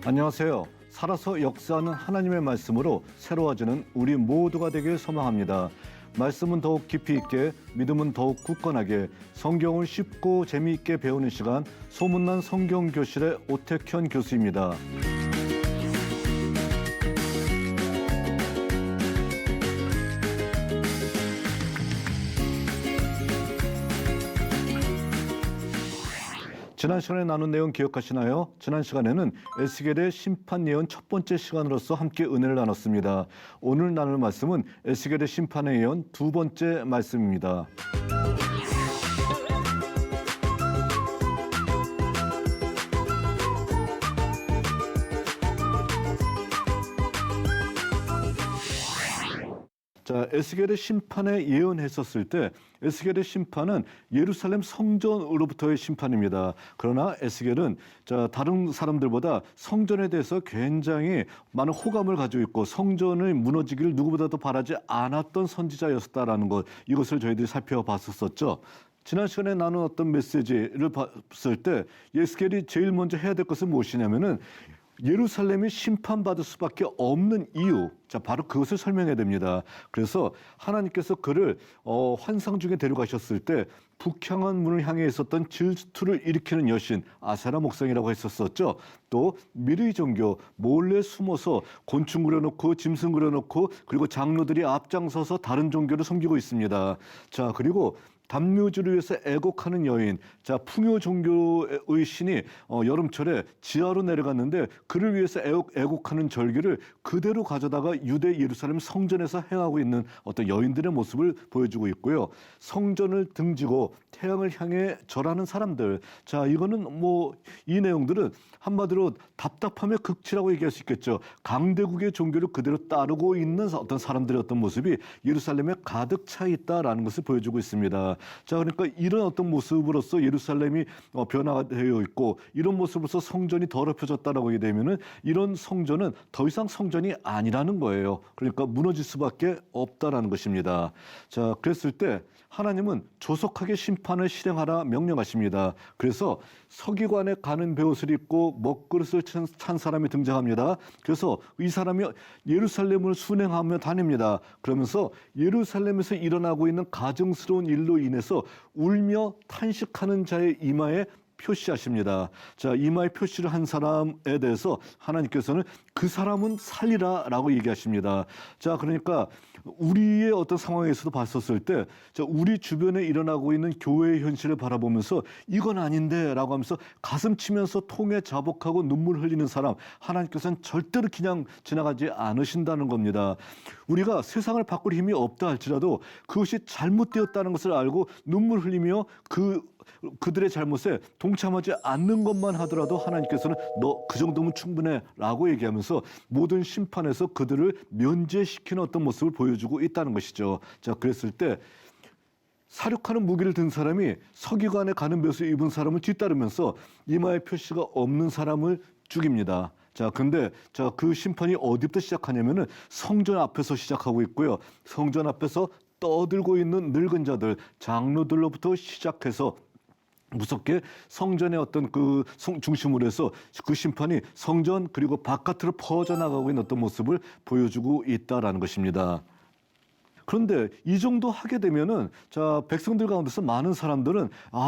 안녕하세요. 살아서 역사하는 하나님의 말씀으로 새로워지는 우리 모두가 되길 소망합니다. 말씀은 더욱 깊이 있게, 믿음은 더욱 굳건하게, 성경을 쉽고 재미있게 배우는 시간, 소문난 성경교실의 오택현 교수입니다. 지난 시간에 나눈 내용 기억하시나요? 지난 시간에는 에스겔의 심판 예언 첫 번째 시간으로서 함께 은혜를 나눴습니다. 오늘 나눌 말씀은 에스겔의 심판의 예언 두 번째 말씀입니다. 자, 에스겔의 심판에 예언했었을 때 에스겔의 심판은 예루살렘 성전으로부터의 심판입니다. 그러나 에스겔은 다른 사람들보다 성전에 대해서 굉장히 많은 호감을 가지고 있고 성전의 무너지기를 누구보다도 바라지 않았던 선지자였다라는 것, 이것을 저희들이 살펴봤었죠. 지난 시간에 나눈 어떤 메시지를 봤을 때 에스겔이 제일 먼저 해야 될 것은 무엇이냐면은 예루살렘이 심판받을 수밖에 없는 이유, 바로 그것을 설명해야 됩니다. 그래서 하나님께서 그를 환상 중에 데려가셨을 때 북향한 문을 향해 있었던 질투를 일으키는 여신 아세라 목성이라고 했었었죠. 또 미르이 종교 몰래 숨어서 곤충 그려놓고 짐승 그려놓고 그리고 장로들이 앞장서서 다른 종교를 섬기고 있습니다. 자, 그리고 담묘주를 위해서 애곡하는 여인, 풍요 종교의 신이 여름철에 지하로 내려갔는데 그를 위해서 애곡하는 절기를 그대로 가져다가 유대 예루살렘 성전에서 행하고 있는 어떤 여인들의 모습을 보여주고 있고요. 성전을 등지고 태양을 향해 절하는 사람들. 자, 이거는 이 내용들은 한마디로 답답함의 극치라고 얘기할 수 있겠죠. 강대국의 종교를 그대로 따르고 있는 어떤 사람들의 어떤 모습이 예루살렘에 가득 차 있다라는 것을 보여주고 있습니다. 자, 그러니까 이런 어떤 모습으로서 예루살렘이 변화가 되어 있고 이런 모습으로서 성전이 더럽혀졌다라고 하게 되면은 이런 성전은 더 이상 성전이 아니라는 거예요. 그러니까 무너질 수밖에 없다라는 것입니다. 자, 그랬을 때 하나님은 조속하게 심판을 실행하라 명령하십니다. 그래서 서기관에 가는 베옷을 입고 먹그릇을 찬 사람이 등장합니다. 그래서 이 사람이 예루살렘을 순행하며 다닙니다. 그러면서 예루살렘에서 일어나고 있는 가증스러운 일로 인해서 울며 탄식하는 자의 이마에 표시하십니다. 자, 이마에 표시를 한 사람에 대해서 하나님께서는 그 사람은 살리라라고 얘기하십니다. 자, 그러니까 우리의 어떤 상황에서도 봤었을 때 우리 주변에 일어나고 있는 교회의 현실을 바라보면서 이건 아닌데라고 하면서 가슴 치면서 통에 자복하고 눈물 흘리는 사람, 하나님께서는 절대로 그냥 지나가지 않으신다는 겁니다. 우리가 세상을 바꿀 힘이 없다 할지라도 그것이 잘못되었다는 것을 알고 눈물 흘리며 그들의 잘못에 동참하지 않는 것만 하더라도 하나님께서는 너 그 정도면 충분해 라고 얘기하면서 모든 심판에서 그들을 면제시키는 어떤 모습을 보여주고 있다는 것이죠. 자, 그랬을 때 사륙하는 무기를 든 사람이 서기관에 가는 벼슬을 입은 사람을 뒤따르면서 이마에 표시가 없는 사람을 죽입니다. 자, 근데 그 심판이 어디부터 시작하냐면은 성전 앞에서 시작하고 있고요. 성전 앞에서 떠들고 있는 늙은 자들, 장로들로부터 시작해서 무섭게 성전의 어떤 그 중심으로 해서 그 심판이 성전 그리고 바깥으로 퍼져나가고 있는 어떤 모습을 보여주고 있다라는 것입니다. 그런데 이 정도 하게 되면은 백성들 가운데서 많은 사람들은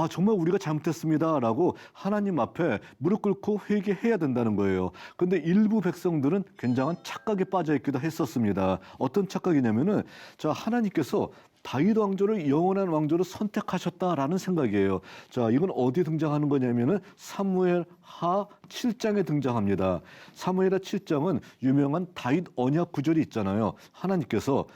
정말 우리가 잘못했습니다라고 하나님 앞에 무릎 꿇고 회개해야 된다는 거예요. 그런데 일부 백성들은 굉장한 착각에 빠져 있기도 했었습니다. 어떤 착각이냐면은 하나님께서 다윗 왕조를 영원한 왕조로 선택하셨다라는 생각이에요. 자, 이건 어디에 등장하는 거냐면은 사무엘 하 7장에 등장합니다. 사무엘 하 7장은 유명한 다윗 언약 구절이 있잖아요. 하나님께서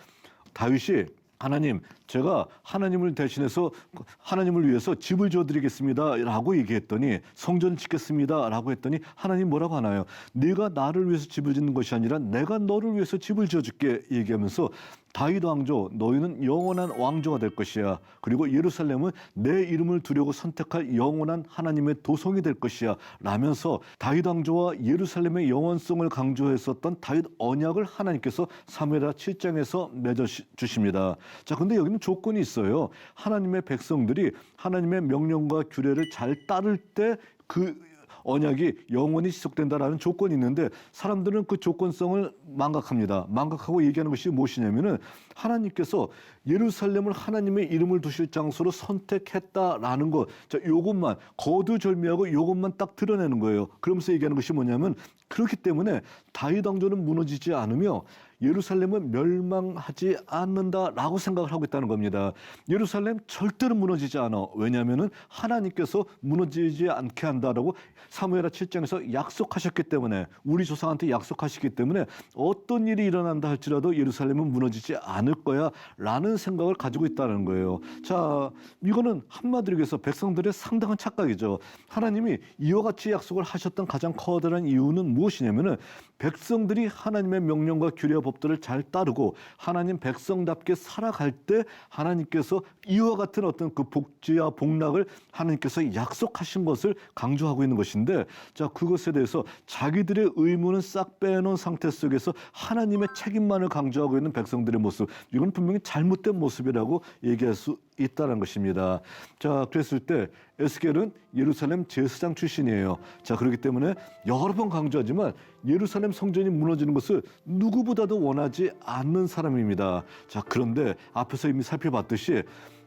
다윗이 하나님, 제가 하나님을 대신해서 하나님을 위해서 집을 지어드리겠습니다 라고 얘기했더니 성전 짓겠습니다 라고 했더니 하나님 뭐라고 하나요? 네가 나를 위해서 집을 짓는 것이 아니라 내가 너를 위해서 집을 지어줄게 얘기하면서 다윗 왕조, 너희는 영원한 왕조가 될 것이야. 그리고 예루살렘은 내 이름을 두려고 선택할 영원한 하나님의 도성이 될 것이야 라면서 다윗 왕조와 예루살렘의 영원성을 강조했었던 다윗 언약을 하나님께서 사무엘하 7장에서 맺어주십니다. 자, 근데 여기는 조건이 있어요. 하나님의 백성들이 하나님의 명령과 규례를 잘 따를 때 그 언약이 영원히 지속된다라는 조건이 있는데 사람들은 그 조건성을 망각합니다. 망각하고 얘기하는 것이 무엇이냐면은 하나님께서 예루살렘을 하나님의 이름을 두실 장소로 선택했다라는 것. 자, 요것만 거두절미하고 요것만 딱 드러내는 거예요. 그러면서 얘기하는 것이 뭐냐면 그렇기 때문에 다윗 왕조는 무너지지 않으며 예루살렘은 멸망하지 않는다라고 생각을 하고 있다는 겁니다. 예루살렘 절대로 무너지지 않아. 왜냐하면은 하나님께서 무너지지 않게 한다라고 사무엘하 7장에서 약속하셨기 때문에 우리 조상한테 약속하시기 때문에 어떤 일이 일어난다 할지라도 예루살렘은 무너지지 않을 거야라는 생각을 가지고 있다는 거예요. 자, 이거는 한마디로 얘기해서 백성들의 상당한 착각이죠. 하나님이 이와 같이 약속을 하셨던 가장 커다란 이유는 무엇이냐면은 백성들이 하나님의 명령과 규례와 법들을 잘 따르고 하나님 백성답게 살아갈 때 하나님께서 이와 같은 어떤 그 복지와 복락을 하나님께서 약속하신 것을 강조하고 있는 것인데, 자, 그것에 대해서 자기들의 의무는 싹 빼놓은 상태 속에서 하나님의 책임만을 강조하고 있는 백성들의 모습, 이건 분명히 잘못된 모습이라고 얘기할 수 있다는 것입니다. 자, 그랬을 때 에스겔은 예루살렘 제사장 출신이에요. 자, 그렇기 때문에 여러 번 강조하지만 예루살렘 성전이 무너지는 것을 누구보다도 원하지 않는 사람입니다. 자, 그런데 앞에서 이미 살펴봤듯이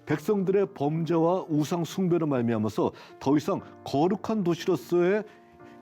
백성들의 범죄와 우상 숭배로 말미암아서 더 이상 거룩한 도시로서의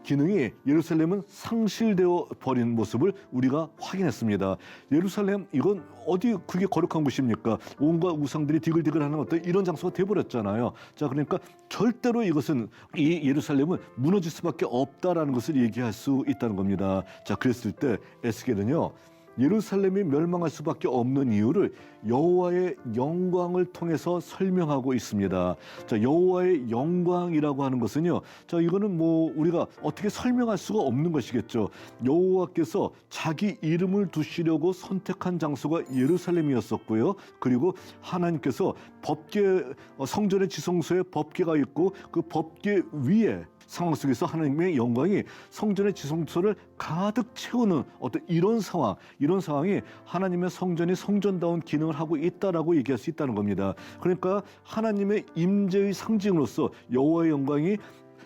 기능이 예루살렘은 상실되어 버린 모습을 우리가 확인했습니다. 예루살렘 이건 어디 그게 거룩한 곳입니까? 온갖 우상들이 디글디글하는 어떤 이런 장소가 돼버렸잖아요. 자, 그러니까 절대로 이것은 이 예루살렘은 무너질 수밖에 없다라는 것을 얘기할 수 있다는 겁니다. 자, 그랬을 때 에스겔은요, 예루살렘이 멸망할 수밖에 없는 이유를 여호와의 영광을 통해서 설명하고 있습니다. 자, 여호와의 영광이라고 하는 것은요, 자, 이거는 뭐 우리가 어떻게 설명할 수가 없는 것이겠죠. 여호와께서 자기 이름을 두시려고 선택한 장소가 예루살렘이었었고요. 그리고 하나님께서 법궤, 성전의 지성소에 법궤가 있고 그 법궤 위에 상황 속에서 하나님의 영광이 성전의 지성소를 가득 채우는 어떤 이런 상황이 하나님의 성전이 성전다운 기능을 하고 있다라고 얘기할 수 있다는 겁니다. 그러니까 하나님의 임재의 상징으로서 여호와의 영광이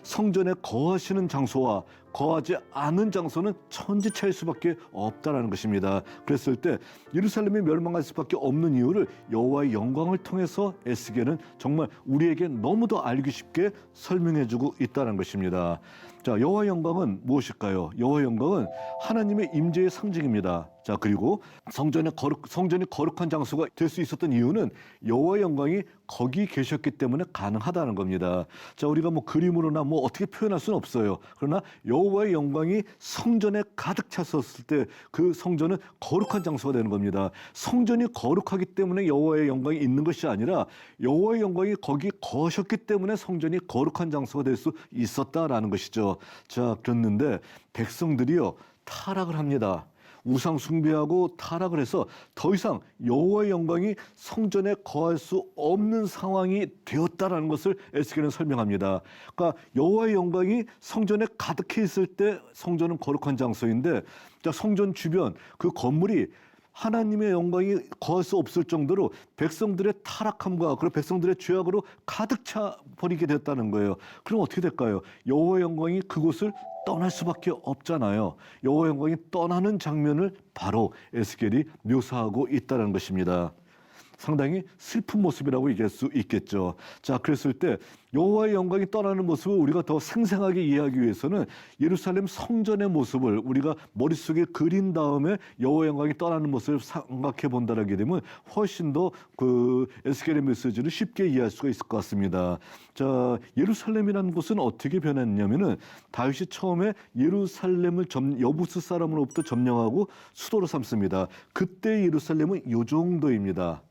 성전에 거하시는 장소와 거하지 않은 장소는 천지차일 수밖에 없다라는 것입니다. 그랬을 때 예루살렘이 멸망할 수밖에 없는 이유를 여호와의 영광을 통해서 에스겔은 정말 우리에게 너무도 알기 쉽게 설명해주고 있다는 것입니다. 자, 여호와의 영광은 무엇일까요? 여호와의 영광은 하나님의 임재의 상징입니다. 자, 그리고 성전이 거룩한 장소가 될 수 있었던 이유는 여호와의 영광이 거기 계셨기 때문에 가능하다는 겁니다. 자, 우리가 뭐 그림으로나 뭐 어떻게 표현할 수는 없어요. 그러나 여호와의 영광이 성전에 가득 찼었을 때 그 성전은 거룩한 장소가 되는 겁니다. 성전이 거룩하기 때문에 여호와의 영광이 있는 것이 아니라 여호와의 영광이 거기 거하셨기 때문에 성전이 거룩한 장소가 될 수 있었다라는 것이죠. 자, 그랬는데 백성들이요, 타락을 합니다. 우상 숭배하고 타락을 해서 더 이상 여호와의 영광이 성전에 거할 수 없는 상황이 되었다라는 것을 에스겔은 설명합니다. 그러니까 여호와의 영광이 성전에 가득해 있을 때 성전은 거룩한 장소인데, 자, 성전 주변 그 건물이 하나님의 영광이 거할 수 없을 정도로 백성들의 타락함과 그리고 백성들의 죄악으로 가득 차 버리게 됐다는 거예요. 그럼 어떻게 될까요? 여호와의 영광이 그곳을 떠날 수밖에 없잖아요. 여호와의 영광이 떠나는 장면을 바로 에스겔이 묘사하고 있다는 것입니다. 상당히 슬픈 모습이라고 얘기할 수 있겠죠. 자, 그랬을 때 여호와의 영광이 떠나는 모습을 우리가 더 생생하게 이해하기 위해서는 예루살렘 성전의 모습을 우리가 머릿속에 그린 다음에 여호와의 영광이 떠나는 모습을 생각해 본다라게 되면 훨씬 더 그 에스겔의 메시지를 쉽게 이해할 수가 있을 것 같습니다. 자, 예루살렘이라는 곳은 어떻게 변했냐면은 다윗이 처음에 예루살렘을 여부스 사람으로부터 점령하고 수도로 삼습니다. 그때 예루살렘은 요 정도입니다.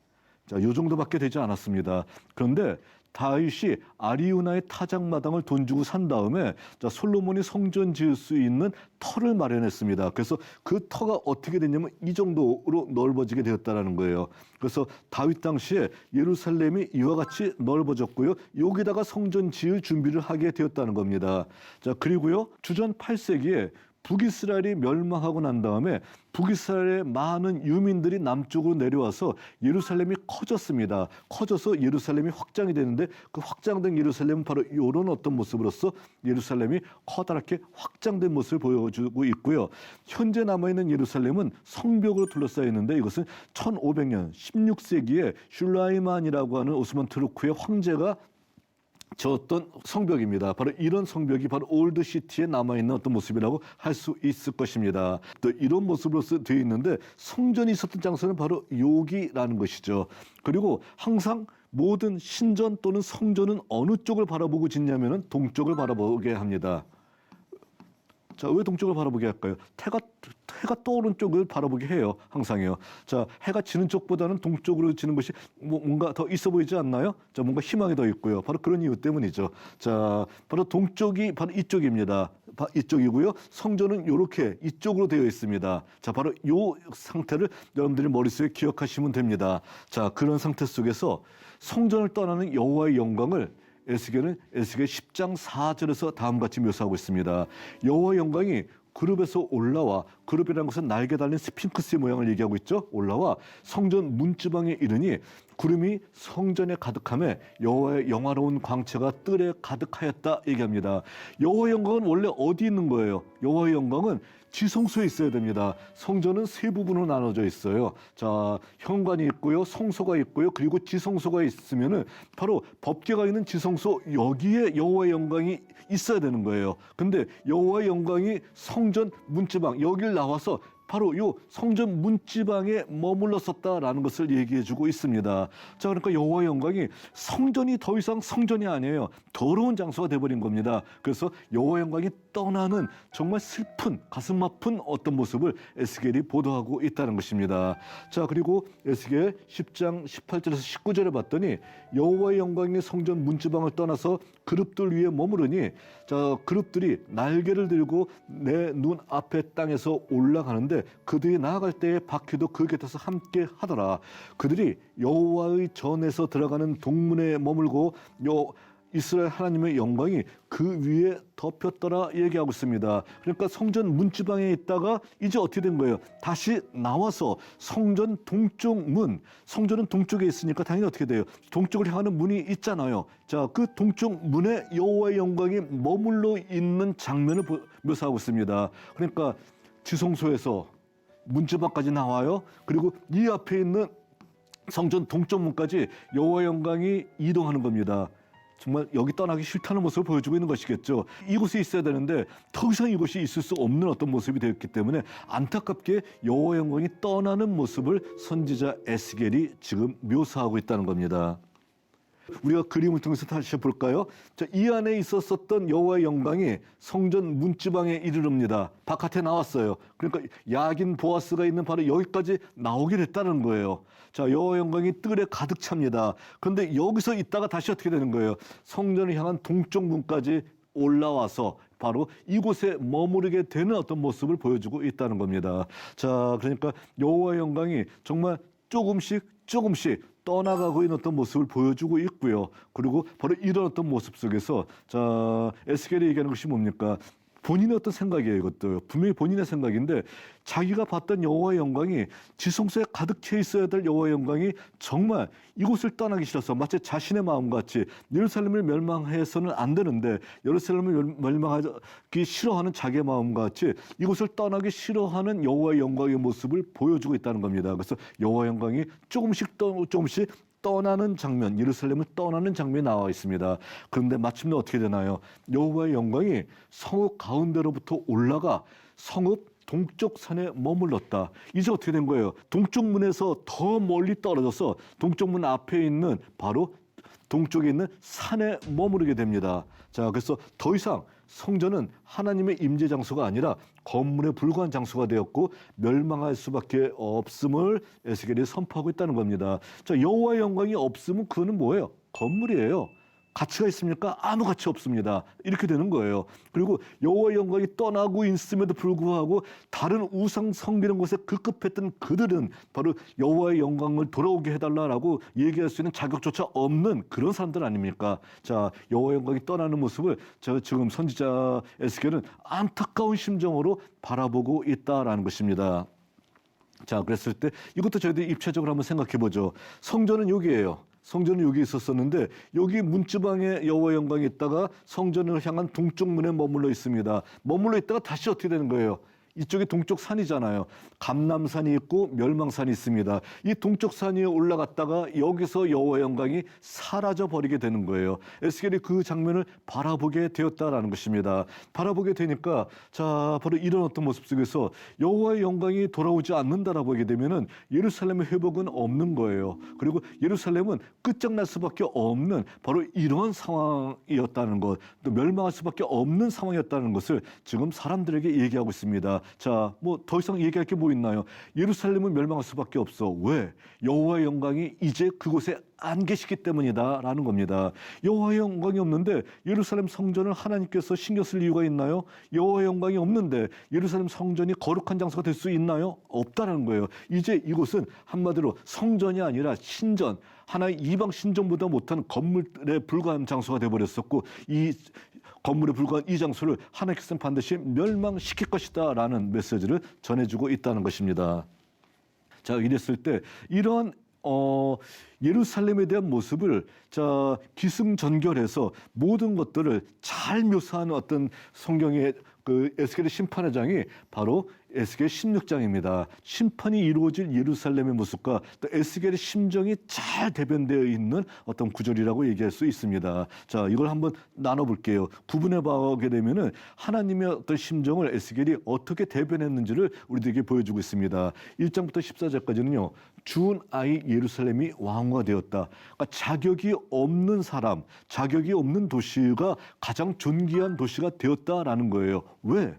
자, 요 정도밖에 되지 않았습니다. 그런데 다윗이 아리우나의 타작마당을 돈 주고 산 다음에, 자, 솔로몬이 성전 지을 수 있는 터를 마련했습니다. 그래서 그 터가 어떻게 됐냐면 이 정도로 넓어지게 되었다는 거예요. 그래서 다윗 당시에 예루살렘이 이와 같이 넓어졌고요. 여기다가 성전 지을 준비를 하게 되었다는 겁니다. 자, 그리고요, 주전 8세기에 북이스라엘이 멸망하고 난 다음에 북이스라엘의 많은 유민들이 남쪽으로 내려와서 예루살렘이 커졌습니다. 커져서 예루살렘이 확장이 되는데 그 확장된 예루살렘은 바로 이런 어떤 모습으로서 예루살렘이 커다랗게 확장된 모습을 보여주고 있고요. 현재 남아있는 예루살렘은 성벽으로 둘러싸여 있는데 이것은 1500년 16세기에 슐라이만이라고 하는 오스만 투르크의 황제가 저었던 성벽입니다. 바로 이런 성벽이 바로 올드 시티에 남아있는 어떤 모습이라고 할 수 있을 것입니다. 또 이런 모습으로서 되어 있는데 성전이 있었던 장소는 바로 여기라는 것이죠. 그리고 항상 모든 신전 또는 성전은 어느 쪽을 바라보고 짓냐면은 동쪽을 바라보게 합니다. 자, 왜 동쪽을 바라보게 할까요? 해가 떠오른 쪽을 바라보게 해요. 항상요. 자, 해가 지는 쪽보다는 동쪽으로 지는 것이 뭔가 더 있어 보이지 않나요? 자, 뭔가 희망이 더 있고요. 바로 그런 이유 때문이죠. 자, 바로 동쪽이 바로 이쪽입니다. 이쪽이고요. 성전은 이렇게 이쪽으로 되어 있습니다. 자, 바로 이 상태를 여러분들이 머릿속에 기억하시면 됩니다. 자, 그런 상태 속에서 성전을 떠나는 여호와의 영광을 에스겔은 에스겔 10장 4절에서 다음같이 묘사하고 있습니다. 여호와의 영광이 그룹에서 올라와, 그룹이라는 것은 날개 달린 스핑크스의 모양을 얘기하고 있죠. 올라와 성전 문지방에 이르니 구름이 성전에 가득함에 여호와의 영화로운 광채가 뜰에 가득하였다 얘기합니다. 여호와의 영광은 원래 어디 있는 거예요? 여호와의 영광은 지성소에 있어야 됩니다. 성전은 세 부분으로 나눠져 있어요. 자, 현관이 있고요, 성소가 있고요, 그리고 지성소가 있으면은 바로 법궤가 있는 지성소 여기에 여호와의 영광이 있어야 되는 거예요. 근데 여호와의 영광이 성전 문지방 여길 나와서 바로 이 성전 문지방에 머물렀었다라는 것을 얘기해주고 있습니다. 자, 그러니까 여호와의 영광이 성전이 더 이상 성전이 아니에요. 더러운 장소가 돼버린 겁니다. 그래서 여호와의 영광이 떠나는 정말 슬픈 가슴 아픈 어떤 모습을 에스겔이 보도하고 있다는 것입니다. 자, 그리고 에스겔 10장 18절에서 19절에 봤더니 여호와의 영광이 성전 문지방을 떠나서 그룹들 위에 머무르니 자, 그룹들이 날개를 들고 내 눈 앞에 땅에서 올라가는데 그들이 나아갈 때에 바퀴도 그 곁에서 함께 하더라. 그들이 여호와의 전에서 들어가는 동문에 머물고 이스라엘 하나님의 영광이 그 위에 덮였더라 얘기하고 있습니다. 그러니까 성전 문지방에 있다가 이제 어떻게 된 거예요? 다시 나와서 성전 동쪽 문, 성전은 동쪽에 있으니까 당연히 어떻게 돼요? 동쪽을 향하는 문이 있잖아요. 자, 그 동쪽 문에 여호와의 영광이 머물러 있는 장면을 묘사하고 있습니다. 그러니까 지성소에서 문지방까지 나와요. 그리고 이 앞에 있는 성전 동쪽 문까지 여호와의 영광이 이동하는 겁니다. 정말 여기 떠나기 싫다는 모습을 보여주고 있는 것이겠죠. 이곳에 있어야 되는데 더 이상 이곳이 있을 수 없는 어떤 모습이 되었기 때문에 안타깝게 여호와의 영광이 떠나는 모습을 선지자 에스겔이 지금 묘사하고 있다는 겁니다. 우리가 그림을 통해서 다시 볼까요? 자, 이 안에 있었던 여호와의 영광이 성전 문지방에 이르릅니다. 바깥에 나왔어요. 그러니까 야긴 보아스가 있는 바로 여기까지 나오게 됐다는 거예요. 자, 여호와의 영광이 뜰에 가득 찹니다. 그런데 여기서 있다가 다시 어떻게 되는 거예요? 성전을 향한 동쪽 문까지 올라와서 바로 이곳에 머무르게 되는 어떤 모습을 보여주고 있다는 겁니다. 자, 그러니까 여호와의 영광이 정말 조금씩 떠나가고 있는 어떤 모습을 보여주고 있고요. 그리고 바로 이런 어떤 모습 속에서 자, 에스겔이 얘기하는 것이 뭡니까? 본인의 어떤 생각이에요. 이것도 분명히 본인의 생각인데 자기가 봤던 여호와의 영광이 지성소에 가득 차 있어야 될 여호와의 영광이 정말 이곳을 떠나기 싫어서 마치 자신의 마음같이 예루살렘을 멸망해서는 안 되는데 예루살렘을 멸망하기 싫어하는 자기의 마음같이 이곳을 떠나기 싫어하는 여호와의 영광의 모습을 보여주고 있다는 겁니다. 그래서 여호와의 영광이 조금씩 떠나는 장면, 예루살렘을 떠나는 장면이 나와 있습니다. 그런데 마침내 어떻게 되나요? 여호와의 영광이 성읍 가운데로부터 올라가 성읍 동쪽 산에 머물렀다. 이제 어떻게 된 거예요? 동쪽 문에서 더 멀리 떨어져서 동쪽 문 앞에 있는 바로 동쪽에 있는 산에 머무르게 됩니다. 자, 그래서 더 이상 성전은 하나님의 임재 장소가 아니라 건물에 불과한 장소가 되었고 멸망할 수밖에 없음을 에스겔이 선포하고 있다는 겁니다. 자, 여호와의 영광이 없으면 그거는 뭐예요? 건물이에요. 가치가 있습니까? 아무 가치 없습니다. 이렇게 되는 거예요. 그리고 여호와의 영광이 떠나고 있음에도 불구하고 다른 우상 섬기는 것에 급급했던 그들은 바로 여호와의 영광을 돌아오게 해달라라고 얘기할 수 있는 자격조차 없는 그런 사람들 아닙니까? 자, 여호와의 영광이 떠나는 모습을 지금 선지자 에스겔은 안타까운 심정으로 바라보고 있다라는 것입니다. 자, 그랬을 때 이것도 저희들이 입체적으로 한번 생각해 보죠. 성전은 여기예요. 성전은 여기 있었었는데 여기 문지방에 여호와의 영광이 있다가 성전을 향한 동쪽 문에 머물러 있습니다. 머물러 있다가 다시 어떻게 되는 거예요? 이쪽이 동쪽 산이잖아요. 감람산이 있고 멸망산이 있습니다. 이 동쪽 산 위에 올라갔다가 여기서 여호와의 영광이 사라져 버리게 되는 거예요. 에스겔이 그 장면을 바라보게 되었다라는 것입니다. 바라보게 되니까 자, 바로 이런 어떤 모습 속에서 여호와의 영광이 돌아오지 않는다라고 하게 되면은 예루살렘의 회복은 없는 거예요. 그리고 예루살렘은 끝장날 수밖에 없는 바로 이런 상황이었다는 것, 또 멸망할 수밖에 없는 상황이었다는 것을 지금 사람들에게 얘기하고 있습니다. 자, 뭐 더 이상 얘기할 게 뭐 있나요? 예루살렘은 멸망할 수밖에 없어. 왜? 여호와의 영광이 이제 그곳에 안 계시기 때문이다라는 겁니다. 여호와의 영광이 없는데 예루살렘 성전을 하나님께서 신경 쓸 이유가 있나요? 여호와의 영광이 없는데 예루살렘 성전이 거룩한 장소가 될 수 있나요? 없다라는 거예요. 이제 이곳은 한마디로 성전이 아니라 신전, 하나의 이방 신전보다 못한 건물에 불과한 장소가 되어버렸었고 이 건물에 불과한 이 장소를 하나님께서는 반드시 멸망시킬 것이다 라는 메시지를 전해주고 있다는 것입니다. 자, 이랬을 때 이런 예루살렘에 대한 모습을 자 기승전결해서 모든 것들을 잘 묘사하는 어떤 성경의 그 에스겔의 심판의 장이 바로 에스겔 16장입니다. 심판이 이루어질 예루살렘의 모습과 또 에스겔의 심정이 잘 대변되어 있는 어떤 구절이라고 얘기할 수 있습니다. 자, 이걸 한번 나눠볼게요. 구분해 보게 되면은 하나님의 어떤 심정을 에스겔이 어떻게 대변했는지를 우리들에게 보여주고 있습니다. 1장부터 14절까지는요. 죽은 아이 예루살렘이 왕후가 되었다. 그러니까 자격이 없는 사람, 자격이 없는 도시가 가장 존귀한 도시가 되었다라는 거예요. 왜?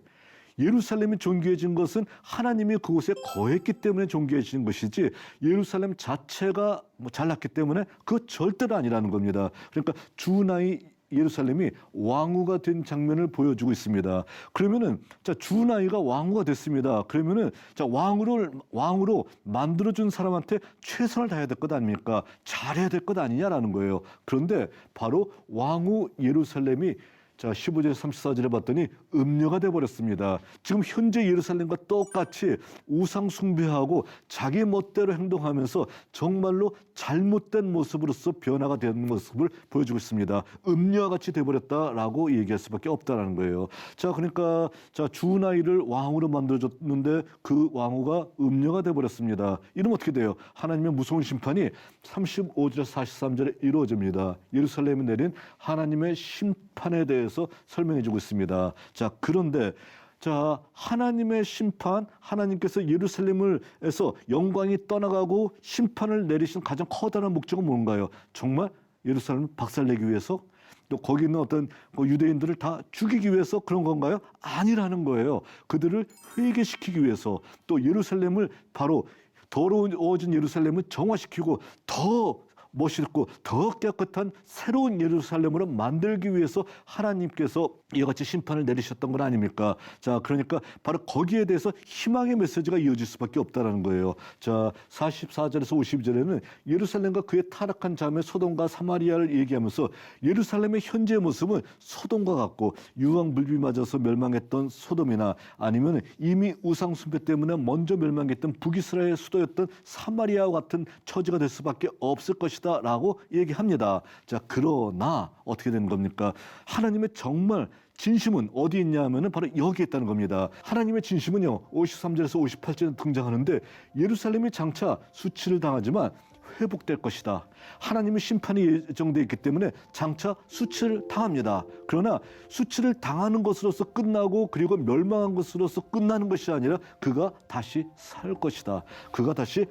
예루살렘이 존귀해진 것은 하나님이 그곳에 거했기 때문에 존귀해진 것이지 예루살렘 자체가 잘났기 때문에 그거 절대로 아니라는 겁니다. 그러니까 주나이 예루살렘이 왕후가 된 장면을 보여주고 있습니다. 그러면은 자 주나이가 왕후가 됐습니다. 그러면은 자 왕으로 만들어준 사람한테 최선을 다해야 될 것 아닙니까? 잘해야 될 것 아니냐라는 거예요. 그런데 바로 왕후 예루살렘이 자 15절 34절에 봤더니 음녀가 돼버렸습니다. 지금 현재 예루살렘과 똑같이 우상 숭배하고 자기 멋대로 행동하면서 정말로 잘못된 모습으로서 변화가 되는 모습을 보여주고 있습니다. 음녀와 같이 돼버렸다라고 얘기할 수밖에 없다라는 거예요. 자 그러니까 자 주나이를 왕으로 만들어줬는데 그 왕후가 음녀가 돼버렸습니다. 이러면 어떻게 돼요? 하나님의 무서운 심판이 35절 43절에 이루어집니다. 예루살렘에 내린 하나님의 심판에 대해서 설명해주고 있습니다. 자 그런데 자 하나님의 심판, 하나님께서 예루살렘에서 영광이 떠나가고 심판을 내리신 가장 커다란 목적은 뭔가요? 정말 예루살렘을 박살내기 위해서? 또 거기 있는 어떤 유대인들을 다 죽이기 위해서 그런 건가요? 아니라는 거예요. 그들을 회개시키기 위해서 또 예루살렘을 바로 더러워진 예루살렘을 정화시키고 더 멋있고 더 깨끗한 새로운 예루살렘으로 만들기 위해서 하나님께서 이와 같이 심판을 내리셨던 건 아닙니까? 자, 그러니까 바로 거기에 대해서 희망의 메시지가 이어질 수밖에 없다는 거예요. 자, 44절에서 52절에는 예루살렘과 그의 타락한 자매 소돔과 사마리아를 얘기하면서 예루살렘의 현재의 모습은 소돔과 같고 유황불비 맞아서 멸망했던 소돔이나 아니면 이미 우상 숭배 때문에 먼저 멸망했던 북이스라엘 수도였던 사마리아와 같은 처지가 될 수밖에 없을 것이다 라고 얘기합니다. 자, 그러나 어떻게 되는 겁니까? 하나님의 정말 진심은 어디 있냐 하면은 바로 여기에 있다는 겁니다. 하나님의 진심은요 53절에서 58절에 등장하는데 예루살렘이 장차 수치를 당하지만 회복될 것이다. 하나님의 심판이 예정되어 있기 때문에 장차 수치를 당합니다. 그러나 수치를 당하는 것으로서 끝나고 그리고 멸망한 것으로서 끝나는 것이 아니라 그가 다시 살 것이다. 그가 다시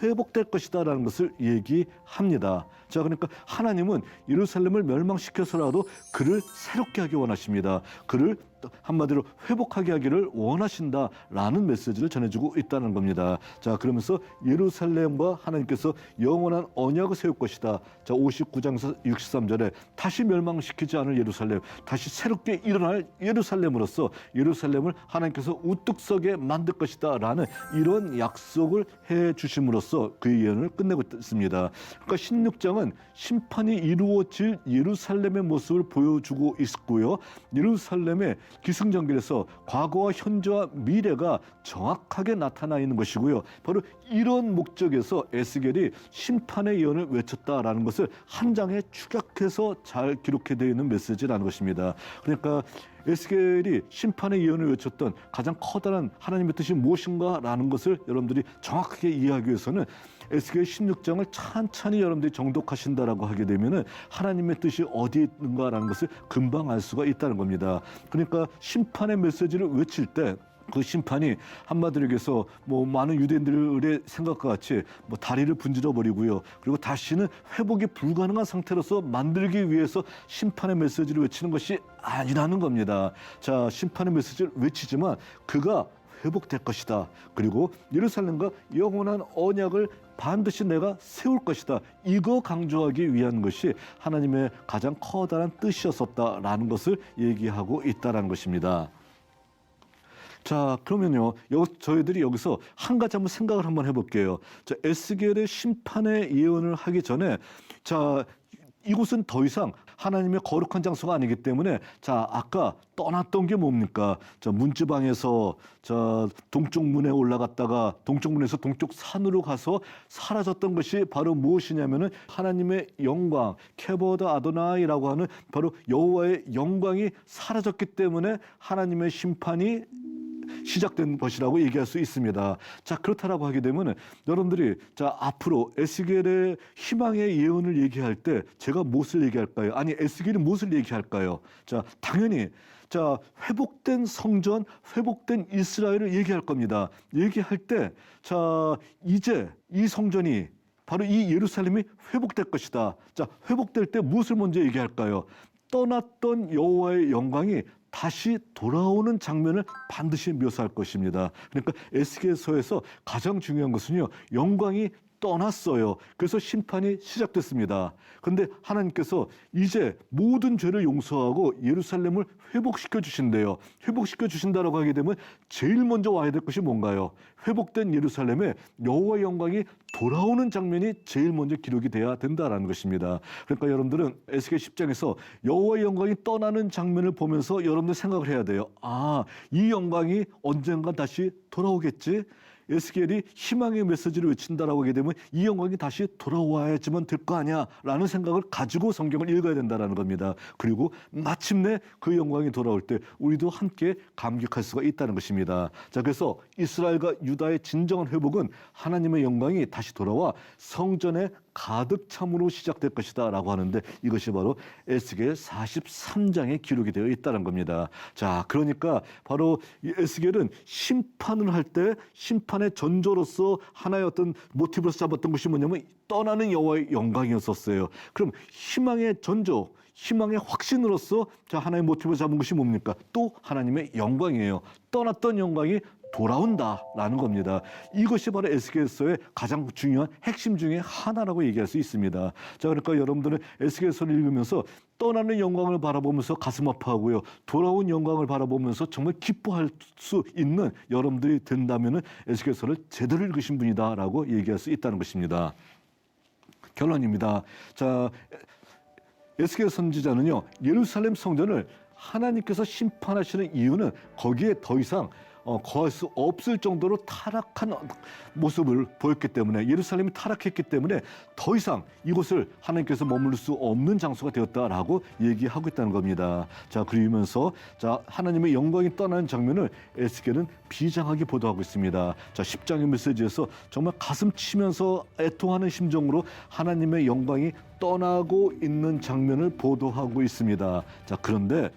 회복될 것이다 라는 것을 얘기합니다. 자, 그러니까 하나님은 예루살렘을 멸망시켜서라도 그를 새롭게 하기 원하십니다. 그를 한마디로 회복하게 하기를 원하신다라는 메시지를 전해주고 있다는 겁니다. 자, 그러면서 예루살렘과 하나님께서 영원한 언약을 세울 것이다. 자, 59장에서 63절에 다시 멸망시키지 않을 예루살렘, 다시 새롭게 일어날 예루살렘으로서 예루살렘을 하나님께서 우뚝 서게 만들 것이다 라는 이런 약속을 해 주심으로써 그 예언을 끝내고 있습니다. 그러니까 16장은 심판이 이루어질 예루살렘의 모습을 보여주고 있고요. 예루살렘의 기승전결에서 과거와 현재와 미래가 정확하게 나타나 있는 것이고요. 바로 이런 목적에서 에스겔이 심판의 예언을 외쳤다라는 것을 한 장에 축약해서 잘 기록해 되어 있는 메시지라는 것입니다. 그러니까 에스겔이 심판의 예언을 외쳤던 가장 커다란 하나님의 뜻이 무엇인가라는 것을 여러분들이 정확하게 이해하기 위해서는 에스겔 16장을 찬찬히 여러분들이 정독하신다라고 하게 되면은 하나님의 뜻이 어디에 있는가라는 것을 금방 알 수가 있다는 겁니다. 그러니까 심판의 메시지를 외칠 때 그 심판이 한마디로 얘기해서 뭐 많은 유대인들의 생각과 같이 뭐 다리를 분질러 버리고요. 그리고 다시는 회복이 불가능한 상태로서 만들기 위해서 심판의 메시지를 외치는 것이 아니라는 겁니다. 자, 심판의 메시지를 외치지만 그가 회복될 것이다. 그리고 예루살렘과 영원한 언약을 반드시 내가 세울 것이다. 이거 강조하기 위한 것이 하나님의 가장 커다란 뜻이었었다라는 것을 얘기하고 있다는 것입니다. 자, 그러면요, 저희들이 여기서 한 가지 한번 생각을 한번 해볼게요. 자, 에스겔의 심판의 예언을 하기 전에, 자, 이곳은 더 이상 하나님의 거룩한 장소가 아니기 때문에, 자, 아까 떠났던 게 뭡니까? 자, 문지방에서 자, 동쪽 문에 올라갔다가 동쪽 문에서 동쪽 산으로 가서 사라졌던 것이 바로 무엇이냐면은 하나님의 영광, 케보드 아도나이라고 하는 바로 여호와의 영광이 사라졌기 때문에 하나님의 심판이 시작된 것이라고 얘기할 수 있습니다. 자, 그렇다라고 하게 되면 여러분들이 자, 앞으로 에스겔의 희망의 예언을 얘기할 때 제가 무엇을 얘기할까요? 아니, 에스겔이 무엇을 얘기할까요? 자, 당연히 자, 회복된 성전, 회복된 이스라엘을 얘기할 겁니다. 얘기할 때 자, 이제 이 성전이 바로 이 예루살렘이 회복될 것이다. 자, 회복될 때 무엇을 먼저 얘기할까요? 떠났던 여호와의 영광이 다시 돌아오는 장면을 반드시 묘사할 것입니다. 그러니까 에스겔서에서 가장 중요한 것은요, 영광이 떠났어요. 그래서 심판이 시작됐습니다. 그런데 하나님께서 이제 모든 죄를 용서하고 예루살렘을 회복시켜 주신대요. 회복시켜 주신다라고 하게 되면 제일 먼저 와야 될 것이 뭔가요? 회복된 예루살렘에 여호와의 영광이 돌아오는 장면이 제일 먼저 기록이 돼야 된다라는 것입니다. 그러니까 여러분들은 에스겔 10장에서 여호와의 영광이 떠나는 장면을 보면서 여러분들 생각을 해야 돼요. 아, 이 영광이 언젠가 다시 돌아오겠지? 에스겔이 희망의 메시지를 외친다라고 하게 되면 이 영광이 다시 돌아와야지만 될 거 아니야 라는 생각을 가지고 성경을 읽어야 된다는 겁니다. 그리고 마침내 그 영광이 돌아올 때 우리도 함께 감격할 수가 있다는 것입니다. 자, 그래서 이스라엘과 유다의 진정한 회복은 하나님의 영광이 다시 돌아와 성전에 가득 참으로 시작될 것이다 라고 하는데 이것이 바로 에스겔 43장에 기록이 되어 있다는 겁니다. 자, 그러니까 바로 이 에스겔은 심판을 할 때 심판의 전조로서 하나의 어떤 모티브로 잡았던 것이 뭐냐면 떠나는 여호와의 영광이었었어요. 그럼 희망의 전조, 희망의 확신으로서 자, 하나의 모티브로 잡은 것이 뭡니까? 또 하나님의 영광이에요. 떠났던 영광이 돌아온다라는 겁니다. 이것이 바로 에스겔서의 가장 중요한 핵심 중에 하나라고 얘기할 수 있습니다. 자, 그러니까 여러분들은 에스겔서를 읽으면서 떠나는 영광을 바라보면서 가슴 아파하고요. 돌아온 영광을 바라보면서 정말 기뻐할 수 있는 여러분들이 된다면은 에스겔서를 제대로 읽으신 분이다라고 얘기할 수 있다는 것입니다. 결론입니다. 자, 에스겔 선지자는요, 예루살렘 성전을 하나님께서 심판하시는 이유는 거기에 더 이상 거할 수 없을 정도로 타락한 모습을 보였기 때문에, 예루살렘이 타락했기 때문에 더 이상 이곳을 하나님께서 머무를 수 없는 장소가 되었다라고 얘기하고 있다는 겁니다. 자, 그러면서 자, 하나님의 영광이 떠나는 장면을 에스겔은 비장하게 보도하고 있습니다. 자, 10장의 메시지에서 정말 가슴 치면서 애통하는 심정으로 하나님의 영광이 떠나고 있는 장면을 보도하고 있습니다. 자, 그런데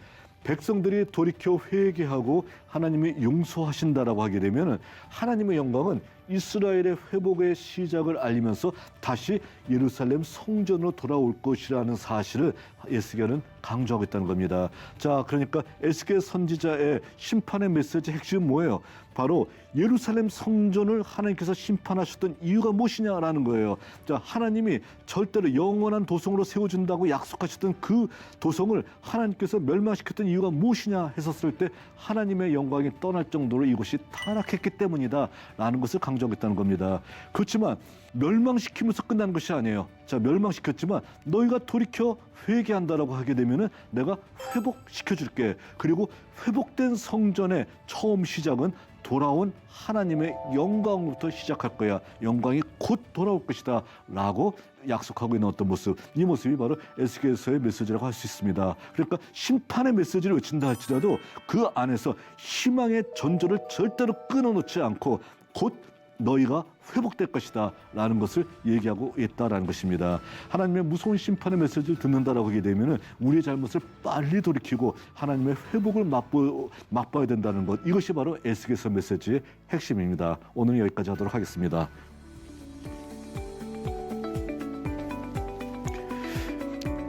백성들이 돌이켜 회개하고 하나님이 용서하신다라고 하게 되면 하나님의 영광은 이스라엘의 회복의 시작을 알리면서 다시 예루살렘 성전으로 돌아올 것이라는 사실을 에스겔은 강조하겠다는 겁니다. 자, 그러니까 에스겔 선지자의 심판의 메시지 핵심은 뭐예요? 바로 예루살렘 성전을 하나님께서 심판하셨던 이유가 무엇이냐라는 거예요. 자, 하나님이 절대로 영원한 도성으로 세워준다고 약속하셨던 그 도성을 하나님께서 멸망시켰던 이유가 무엇이냐 했었을 때 하나님의 영광이 떠날 정도로 이곳이 타락했기 때문이다라는 것을 강조하겠다는 겁니다. 그렇지만 멸망시키면서 끝나는 것이 아니에요. 자, 멸망시켰지만 너희가 돌이켜 회개한다라고 하게 되면은 내가 회복시켜줄게. 그리고 회복된 성전의 처음 시작은 돌아온 하나님의 영광부터 시작할 거야. 영광이 곧 돌아올 것이다 라고 약속하고 있는 어떤 모습, 이 모습이 바로 에스겔서의 메시지라고 할 수 있습니다. 그러니까 심판의 메시지를 외친다 할지라도 그 안에서 희망의 전조를 절대로 끊어놓지 않고 곧 너희가 회복될 것이다 라는 것을 얘기하고 있다라는 것입니다. 하나님의 무서운 심판의 메시지를 듣는다라고 하게 되면 우리의 잘못을 빨리 돌이키고 하나님의 회복을 맛봐야 된다는 것, 이것이 바로 에스겔서 메시지의 핵심입니다. 오늘 여기까지 하도록 하겠습니다.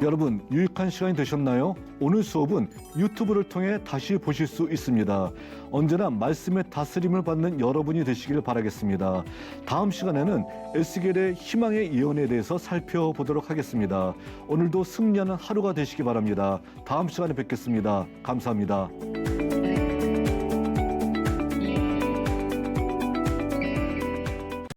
여러분, 유익한 시간이 되셨나요? 오늘 수업은 유튜브를 통해 다시 보실 수 있습니다. 언제나 말씀의 다스림을 받는 여러분이 되시길 바라겠습니다. 다음 시간에는 에스겔의 희망의 예언에 대해서 살펴보도록 하겠습니다. 오늘도 승리하는 하루가 되시기 바랍니다. 다음 시간에 뵙겠습니다. 감사합니다.